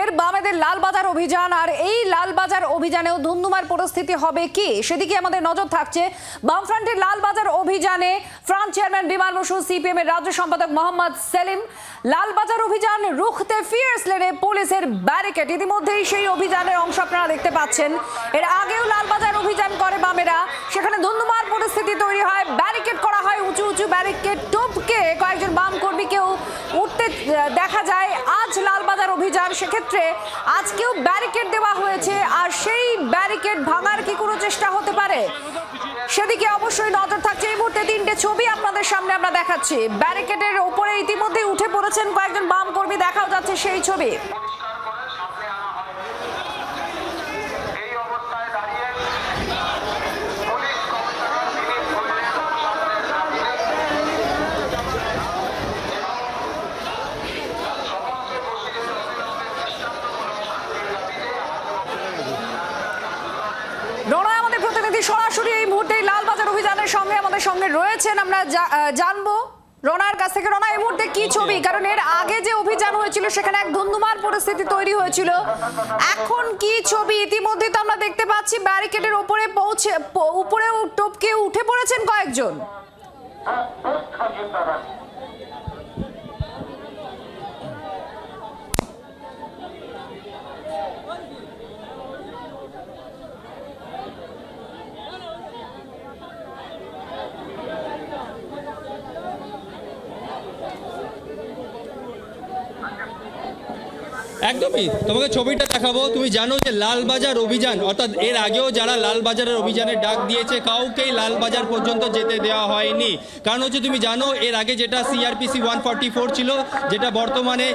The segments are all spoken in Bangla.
ফের বামেদের লালবাজার অভিযান, আর এই লালবাজার অভিযানেও ধুন্ধুমার পরিস্থিতি হবে কি সেদিকে আমাদের নজর থাকছে। বামফ্রন্টের লালবাজার অভিযানে front chairman Biman Basu, CPM এর রাজ্য সম্পাদক মোহাম্মদ সেলিম। লালবাজার অভিযান রুখতে ফিয়ার্স লেনে পুলিশের ব্যারিকেড, ইতিমধ্যেই সেই অভিযানের অংশ আপনারা দেখতে পাচ্ছেন। এর আগেও লালবাজার অভিযান করে বামেরা, সেখানে ধুন্ধুমার পরিস্থিতি তৈরি হয়, ব্যারিকেড করা হয়, উঁচু উঁচু ব্যারিকেড টপকে কয়েকজন বাম কর্মীকেও উঠতে দেখা যায়। আজ লালবাজার অভিযান, সেক্ষেত্রে আজকেও ব্যারিকেড দেওয়া হয়েছে, আর সেই ব্যারিকেড ভাঙার কি কোনো চেষ্টা হতে পারে সেদিকে অবশ্যই নজর থাকছে। এই মুহূর্তে তিনটে ছবি আপনাদের সামনে আমরা দেখাচ্ছি। ব্যারিকেডের উপরে ইতিমধ্যে উঠে পড়েছেন কয়েকজন বাম কর্মী, দেখাও যাচ্ছে সেই ছবি। রণা আমাদের প্রতিনিধি সরাসরি এই মুহূর্তে লালবাজার অভিযানের সঙ্গে আমাদের সঙ্গে রয়েছেন, আমরা জানবো রণার কাছ থেকে। রণা, এই মুহূর্তে কি ছবি? কারণ এর আগে যে অভিযান হয়েছিল সেখানে এক ধুন্ধুমার পরিস্থিতি তৈরি হয়েছিল, এখন কি ছবি? ইতিমধ্যে তো আমরা দেখতে পাচ্ছি ব্যারিকেডের উপরে উপরেও টপকে উঠে পড়েছেন কয়েকজন। একদমই, তোমাকে ছবিটা দেখাবো। তুমি জানো যে লালবাজার অভিযান, অর্থাৎ এর আগেও যারা লালবাজারের অভিযানে ডাক দিয়েছে কাউকেই লালবাজার পর্যন্ত যেতে দেওয়া হয়নি। কারণ হচ্ছে তুমি জানো এর আগে যেটা সিআরপিসি 144 ছিল, যেটা বর্তমানে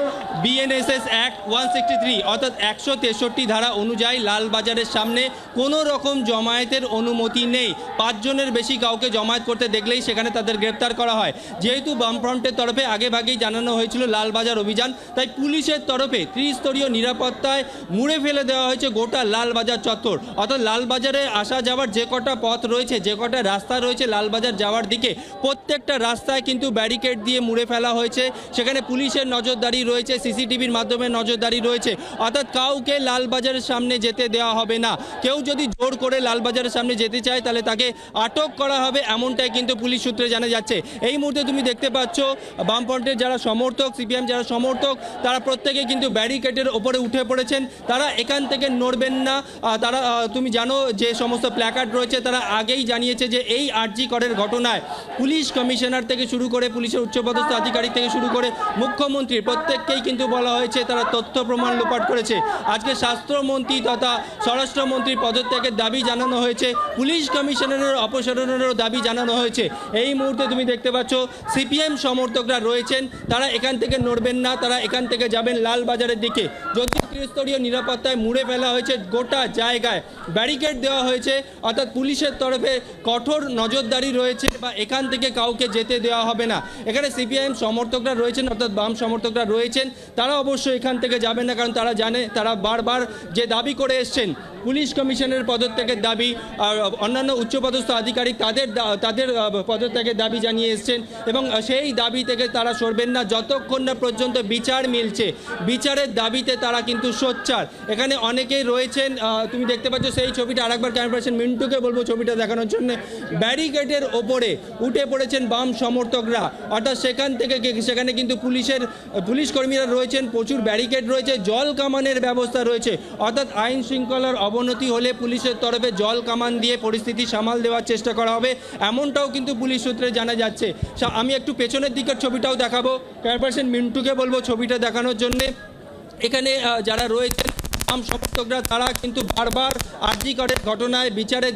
বিএনএসএস অ্যাক্ট 163 অর্থাৎ 163 ধারা অনুযায়ী লালবাজারের সামনে কোনো রকম জমায়েতের অনুমতি নেই। 5 জনের বেশি কাউকে জমায়েত করতে দেখলেই সেখানে তাদের গ্রেপ্তার করা হয়। যেহেতু বামফ্রন্টের তরফে আগেভাগেই জানানো হয়েছিল লালবাজার অভিযান, তাই পুলিশের তরফে ত্রিস্তরীয় নিরাপত্তায় মুড়ে ফেলে দেওয়া হয়েছে গোটা লালবাজার চত্বর। অর্থাৎ লালবাজারে আসা যাওয়ার যে কটা পথ রয়েছে, যে কটা রাস্তা রয়েছে লালবাজার যাওয়ার দিকে, প্রত্যেকটা রাস্তায় কিন্তু ব্যারিকেড দিয়ে মুড়ে ফেলা হয়েছে। সেখানে পুলিশের নজরদারি রয়েছে, সিসিটিভির মাধ্যমে নজরদারি রয়েছে। অর্থাৎ কাউকে লালবাজারের সামনে যেতে দেওয়া হবে না। কেউ যদি জোর করে লালবাজারের সামনে যেতে চায় তাহলে তাকে আটক করা হবে, এমনটাই কিন্তু পুলিশ সূত্রে জানা যাচ্ছে। এই মুহূর্তে তুমি দেখতে পাচ্ছ বামফ্রন্টের যারা সমর্থক, সিপিএম যারা সমর্থক, তারা প্রত্যেকে কিন্তু ব্যারিকেডের ওপরে উঠে পড়েছেন। তারা এখান থেকে নড়বেন না। তারা তুমি জানো যে সমস্ত প্ল্যাকার্ড রয়েছে তারা আগেই জানিয়েছে যে এই আরজি করের ঘটনায় পুলিশ কমিশনার থেকে শুরু করে পুলিশের উচ্চপদস্থ আধিকারিক থেকে শুরু করে মুখ্যমন্ত্রী প্রত্যেককেই কিন্তু বলা হয়েছে তারা তথ্য প্রমাণ লোপাট করেছে। আজকে স্বাস্থ্যমন্ত্রী তথা স্বরাষ্ট্রমন্ত্রীর পদত্যাগের দাবি জানানো হয়েছে, পুলিশ কমিশনারের অপসারণেরও দাবি জানানো হয়েছে। এই মুহূর্তে তুমি দেখতে পাচ্ছ সিপিএম সমর্থকরা রয়েছেন, তারা এখান থেকে নড়বেন না, তারা এখান থেকে যাবেন লালবাজারের দিকে। যদি ত্রিস্তরীয় নিরাপত্তায় মুড়ে ফেলা হয়েছে, গোটা জায়গায় ব্যারিকেড দেওয়া হয়েছে, অর্থাৎ পুলিশের তরফে কঠোর নজরদারি রয়েছে, বা এখান থেকে কাউকে যেতে দেওয়া হবে না। এখানে সিপিআইএম সমর্থকরা রয়েছেন, অর্থাৎ বাম সমর্থকরা রয়েছেন, তারা অবশ্যই এখান থেকে যাবেন না, কারণ তারা জানে, তারা বারবার যে দাবি করে এসছেন পুলিশ কমিশনের পদত্যাগের দাবি, আর অন্যান্য উচ্চপদস্থ আধিকারিক তাদের পদত্যাগের দাবি জানিয়ে এসছেন, এবং সেই দাবি থেকে তারা সরবেন না যতক্ষণ না পর্যন্ত বিচার মিলছে। বিচারের দাবিতে তারা কিন্তু সোচ্চার। এখানে অনেকেই রয়েছেন, তুমি দেখতে পাচ্ছ সেই ছবিটা। আরেকবার ক্যামেরা পার্সন মিন্টুকে বলবো ছবিটা দেখানোর জন্য। ব্যারিকেডের ওপরে উঠে পড়েছেন বাম সমর্থকরা, অর্থাৎ সেখানে কিন্তু পুলিশ কর্মীরা রয়েছেন, প্রচুর ব্যারিকেড রয়েছে, জল কামানের ব্যবস্থা রয়েছে। অর্থাৎ আইন শৃঙ্খলার অবনতি হলে পুলিশের তরফে জল কামান দিয়ে পরিস্থিতি সামাল দেওয়ার চেষ্টা করা হবে, এমনটাও কিন্তু পুলিশ সূত্রে জানা যাচ্ছে। আমি একটু পেছনের দিকের ছবিটাও দেখাবো, ক্যামেরা পার্সন মিন্টুকে বলবো ছবিটা দেখানোর জন্যে। এখানে যারা রয়েছেন বাম সমর্থকরা, তারা কিন্তু বারবার আরজি করের ঘটনায় বিচারের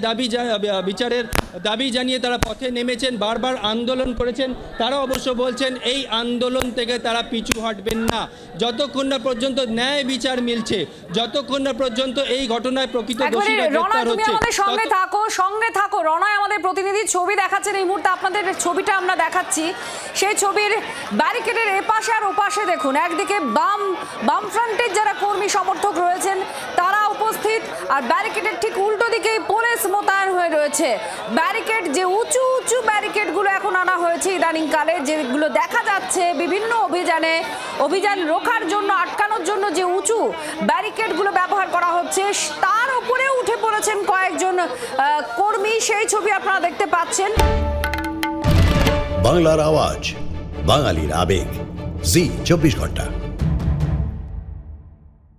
দাবি জানিয়ে তারা পথে নেমেছেন, বারবার আন্দোলন করেছেন। তারা অবশ্য বলছেন এই আন্দোলন থেকে তারা পিছু হটবেন না যতক্ষণ না পর্যন্ত ন্যায় বিচার মিলছে, যতক্ষণ না পর্যন্ত এই ঘটনায় প্রকৃত দোষীরা গ্রেফতার হচ্ছে। সঙ্গে থাকো রণায়, আমাদের প্রতিনিধি ছবি দেখাচ্ছেন এই মুহূর্তে, আপনাদের ছবিটা আমরা দেখাচ্ছি। সেই ছবির ব্যারিকেডের এপাশে আর ওপাশে দেখুন, একদিকে বামফ্রন্টের যারা কর্মী সমর্থক রয়েছেন তারা উপস্থিত, আর ব্যারিকেডের ঠিক উল্টো দিকেই পুলিশ মোতায়েন হয়ে রয়েছে। ব্যারিকেড যে উঁচু উঁচু ব্যারিকেডগুলো এখন আনা হয়েছে ইদানিংকালে, যেগুলো দেখা যাচ্ছে বিভিন্ন অভিযান রোখার জন্য, আটকানোর জন্য যে উঁচু ব্যারিকেডগুলো ব্যবহার করা হচ্ছে, তার উপরে উঠে পড়েছেন কয়েকজন কর্মী। সেই ছবি আপনারা দেখতে পাচ্ছেন। বাংলার আওয়াজ, বাঙালির আবেগ, জি 24 ঘন্টা।